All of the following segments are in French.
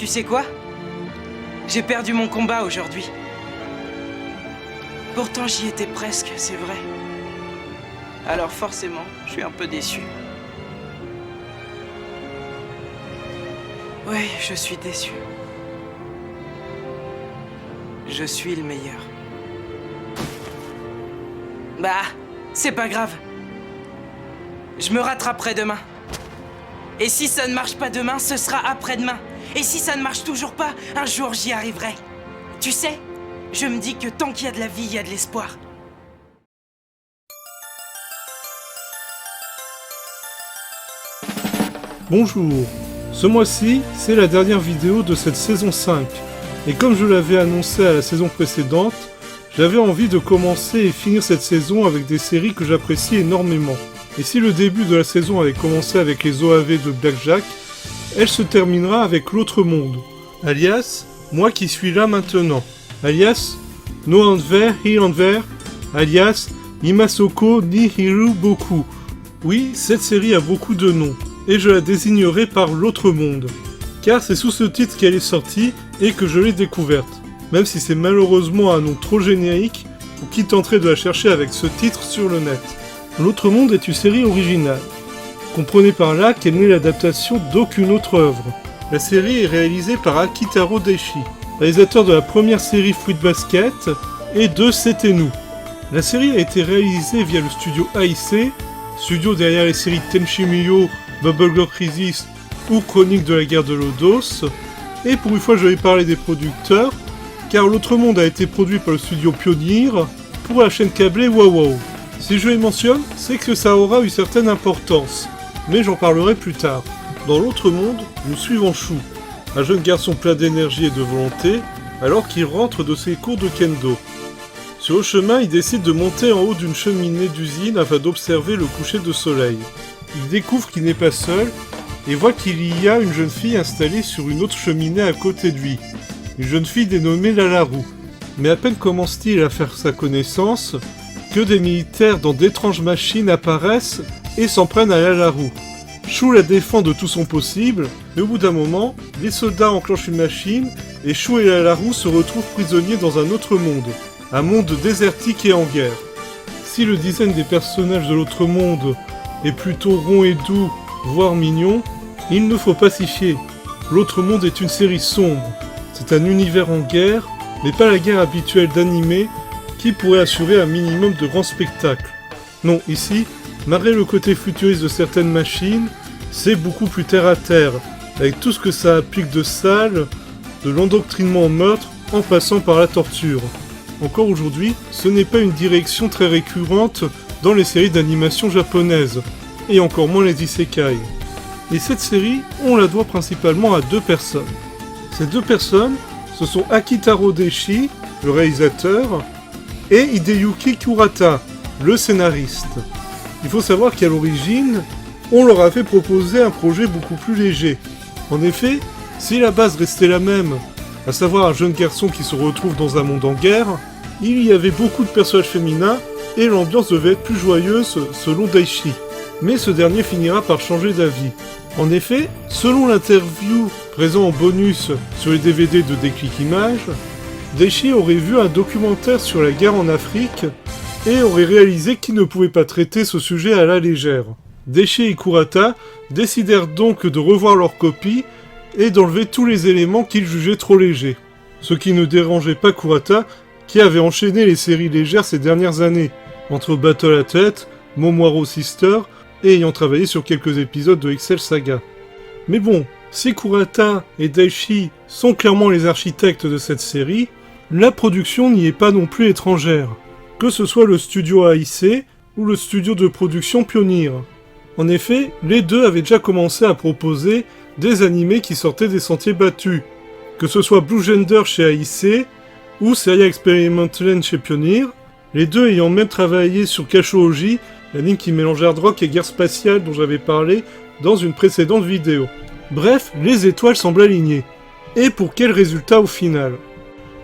Tu sais quoi? J'ai perdu mon combat aujourd'hui. Pourtant j'y étais presque, c'est vrai. Alors forcément, je suis un peu déçu. Oui, je suis déçu. Je suis le meilleur. Bah, c'est pas grave. Je me rattraperai demain. Et si ça ne marche pas demain, ce sera après-demain. Et si ça ne marche toujours pas, un jour j'y arriverai. Tu sais, je me dis que tant qu'il y a de la vie, il y a de l'espoir. Bonjour, ce mois-ci, c'est la dernière vidéo de cette saison 5. Et comme je l'avais annoncé à la saison précédente, j'avais envie de commencer et finir cette saison avec des séries que j'apprécie énormément. Et si le début de la saison avait commencé avec les OAV de Blackjack, elle se terminera avec l'autre monde, alias moi qui suis là maintenant, alias No Anver Hi Anver, alias Imasoko ni Hiru Boku. Oui, cette série a beaucoup de noms, et je la désignerai par l'autre monde, car c'est sous ce titre qu'elle est sortie et que je l'ai découverte, même si c'est malheureusement un nom trop générique pour qui tenterait de la chercher avec ce titre sur le net. L'autre monde est une série originale. Comprenez par là qu'elle n'est l'adaptation d'aucune autre œuvre. La série est réalisée par Akitaro Daishi, réalisateur de la première série Fruit Basket et de C'était nous. La série a été réalisée via le studio AIC, studio derrière les séries Tenchi Muyo, Bubble Girl Crisis ou Chronique de la guerre de Lodos. Et pour une fois je vais parler des producteurs, car l'autre monde a été produit par le studio Pioneer pour la chaîne câblée WoW. Si je les mentionne, c'est que ça aura une certaine importance, mais j'en parlerai plus tard. Dans l'autre monde, nous suivons Shu, un jeune garçon plein d'énergie et de volonté, alors qu'il rentre de ses cours de kendo. Sur le chemin, il décide de monter en haut d'une cheminée d'usine afin d'observer le coucher de soleil. Il découvre qu'il n'est pas seul, et voit qu'il y a une jeune fille installée sur une autre cheminée à côté de lui. Une jeune fille dénommée Lalaru. Mais à peine commence-t-il à faire sa connaissance, que des militaires dans d'étranges machines apparaissent et s'en prennent à Lalaru. Shu la défend de tout son possible, mais au bout d'un moment, les soldats enclenchent une machine et Shu et Lalaru se retrouvent prisonniers dans un autre monde, un monde désertique et en guerre. Si le design des personnages de l'autre monde est plutôt rond et doux, voire mignon, il ne faut pas s'y fier. L'autre monde est une série sombre. C'est un univers en guerre, mais pas la guerre habituelle d'anime qui pourrait assurer un minimum de grands spectacles. Non, ici, malgré le côté futuriste de certaines machines, c'est beaucoup plus terre à terre, avec tout ce que ça implique de sale, de l'endoctrinement au meurtre, en passant par la torture. Encore aujourd'hui, ce n'est pas une direction très récurrente dans les séries d'animation japonaises, et encore moins les isekai. Et cette série, on la doit principalement à deux personnes. Ces deux personnes, ce sont Akitaro Daishi, le réalisateur, et Hideyuki Kurata, le scénariste. Il faut savoir qu'à l'origine, on leur avait proposé un projet beaucoup plus léger. En effet, si la base restait la même, à savoir un jeune garçon qui se retrouve dans un monde en guerre, il y avait beaucoup de personnages féminins et l'ambiance devait être plus joyeuse selon Daishi. Mais ce dernier finira par changer d'avis. En effet, selon l'interview présent en bonus sur les DVD de Déclic Images, Daishi aurait vu un documentaire sur la guerre en Afrique et aurait réalisé qu'il ne pouvait pas traiter ce sujet à la légère. Daishi et Kurata décidèrent donc de revoir leur copie et d'enlever tous les éléments qu'ils jugeaient trop légers. Ce qui ne dérangeait pas Kurata, qui avait enchaîné les séries légères ces dernières années, entre Battle Athlete, Momoro Sister et ayant travaillé sur quelques épisodes de Excel Saga. Mais bon, si Kurata et Daishi sont clairement les architectes de cette série, la production n'y est pas non plus étrangère, que ce soit le studio AIC ou le studio de production Pioneer. En effet, les deux avaient déjà commencé à proposer des animés qui sortaient des sentiers battus, que ce soit Blue Gender chez AIC ou Seria Experimentland chez Pioneer, les deux ayant même travaillé sur Kashouoji, l'anime qui mélange hard rock et guerre spatiale dont j'avais parlé dans une précédente vidéo. Bref, les étoiles semblent alignées. Et pour quel résultat au final ?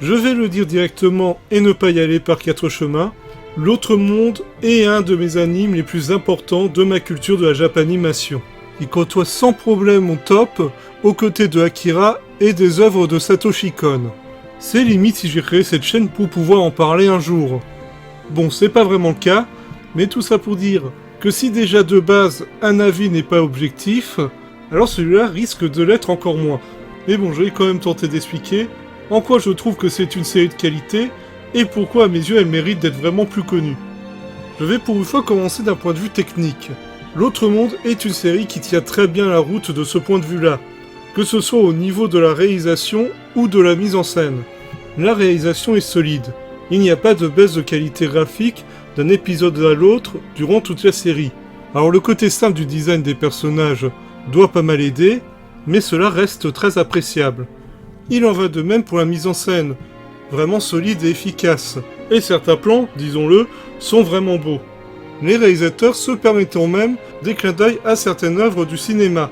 Je vais le dire directement et ne pas y aller par quatre chemins, l'autre monde est un de mes animes les plus importants de ma culture de la japanimation. Il côtoie sans problème mon top, aux côtés de Akira et des œuvres de Satoshi Kon. C'est limite si j'ai créé cette chaîne pour pouvoir en parler un jour. Bon, c'est pas vraiment le cas, mais tout ça pour dire que si déjà de base un avis n'est pas objectif, alors celui-là risque de l'être encore moins. Mais bon, je vais quand même tenter d'expliquer en quoi je trouve que c'est une série de qualité et pourquoi à mes yeux elle mérite d'être vraiment plus connue. Je vais pour une fois commencer d'un point de vue technique. L'Autre Monde est une série qui tient très bien la route de ce point de vue-là, que ce soit au niveau de la réalisation ou de la mise en scène. La réalisation est solide. Il n'y a pas de baisse de qualité graphique d'un épisode à l'autre durant toute la série. Alors le côté simple du design des personnages doit pas mal aider, mais cela reste très appréciable. Il en va de même pour la mise en scène, vraiment solide et efficace. Et certains plans, disons-le, sont vraiment beaux. Les réalisateurs se permettant même des clins d'œil à certaines œuvres du cinéma.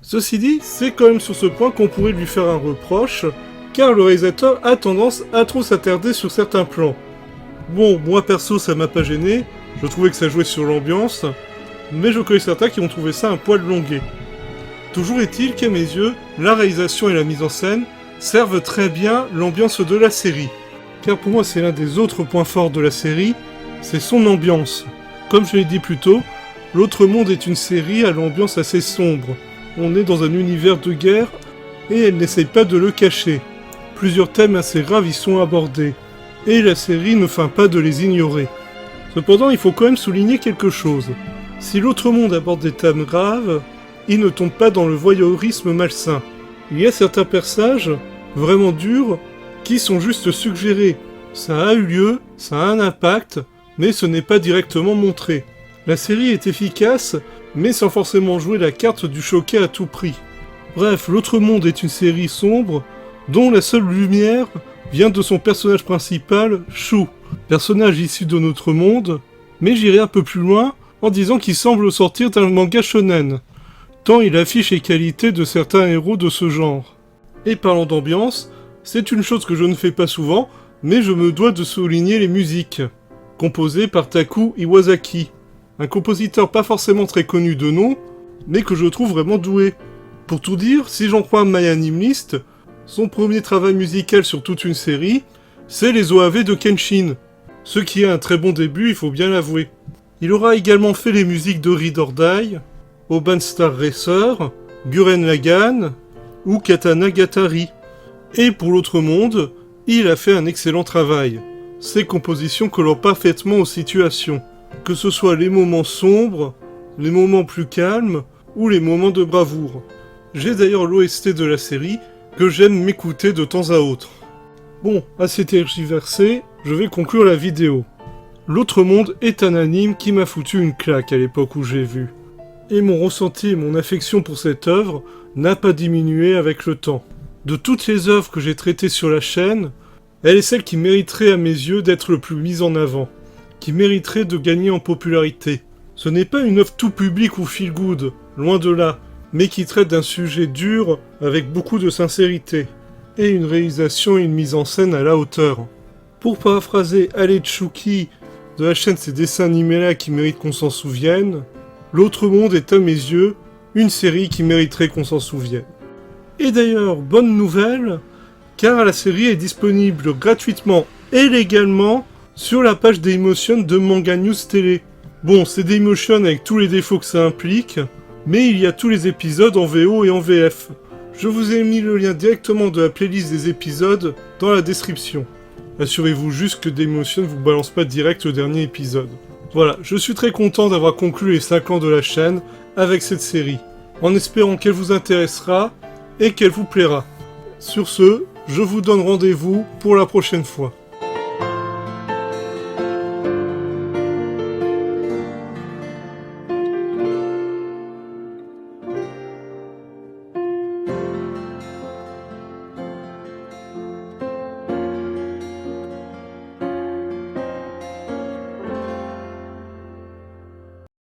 Ceci dit, c'est quand même sur ce point qu'on pourrait lui faire un reproche, car le réalisateur a tendance à trop s'attarder sur certains plans. Bon, moi perso ça m'a pas gêné, je trouvais que ça jouait sur l'ambiance, mais je connais certains qui ont trouvé ça un poil longué. Toujours est-il qu'à mes yeux, la réalisation et la mise en scène servent très bien l'ambiance de la série. Car pour moi c'est l'un des autres points forts de la série, c'est son ambiance. Comme je l'ai dit plus tôt, L'Autre Monde est une série à l'ambiance assez sombre. On est dans un univers de guerre, et elle n'essaye pas de le cacher. Plusieurs thèmes assez graves y sont abordés, et la série ne feint pas de les ignorer. Cependant, il faut quand même souligner quelque chose. Si L'Autre Monde aborde des thèmes graves, il ne tombe pas dans le voyeurisme malsain. Il y a certains passages, vraiment durs, qui sont juste suggérés. Ça a eu lieu, ça a un impact, mais ce n'est pas directement montré. La série est efficace, mais sans forcément jouer la carte du choquer à tout prix. Bref, L'Autre Monde est une série sombre, dont la seule lumière vient de son personnage principal, Shu, personnage issu de notre monde, mais j'irai un peu plus loin en disant qu'il semble sortir d'un manga shonen, tant il affiche les qualités de certains héros de ce genre. Et parlant d'ambiance, c'est une chose que je ne fais pas souvent, mais je me dois de souligner les musiques, composées par Taku Iwasaki, un compositeur pas forcément très connu de nom, mais que je trouve vraiment doué. Pour tout dire, si j'en crois My Animalist, son premier travail musical sur toute une série, c'est les OAV de Kenshin, ce qui est un très bon début, il faut bien l'avouer. Il aura également fait les musiques de Ride or Die, Oban Star Racer, Gurren Lagann ou Katana Gatari. Et pour L'Autre Monde, il a fait un excellent travail. Ses compositions collant parfaitement aux situations, que ce soit les moments sombres, les moments plus calmes ou les moments de bravoure. J'ai d'ailleurs l'OST de la série que j'aime m'écouter de temps à autre. Bon, assez tergiversé, je vais conclure la vidéo. L'Autre Monde est un anime qui m'a foutu une claque à l'époque où j'ai vu. Et mon ressenti et mon affection pour cette œuvre n'a pas diminué avec le temps. De toutes les œuvres que j'ai traitées sur la chaîne, elle est celle qui mériterait à mes yeux d'être le plus mise en avant, qui mériterait de gagner en popularité. Ce n'est pas une œuvre tout public ou feel good, loin de là, mais qui traite d'un sujet dur avec beaucoup de sincérité, et une réalisation et une mise en scène à la hauteur. Pour paraphraser Aletsuki de la chaîne Ces dessins animés-là qui méritent qu'on s'en souvienne, L'Autre Monde est à mes yeux une série qui mériterait qu'on s'en souvienne. Et d'ailleurs, bonne nouvelle, car la série est disponible gratuitement et légalement sur la page Dailymotion de Manga News Télé. Bon, c'est Dailymotion avec tous les défauts que ça implique, mais il y a tous les épisodes en VO et en VF. Je vous ai mis le lien directement de la playlist des épisodes dans la description. Assurez-vous juste que Dailymotion ne vous balance pas direct le dernier épisode. Voilà, je suis très content d'avoir conclu les 5 ans de la chaîne avec cette série, en espérant qu'elle vous intéressera et qu'elle vous plaira. Sur ce, je vous donne rendez-vous pour la prochaine fois.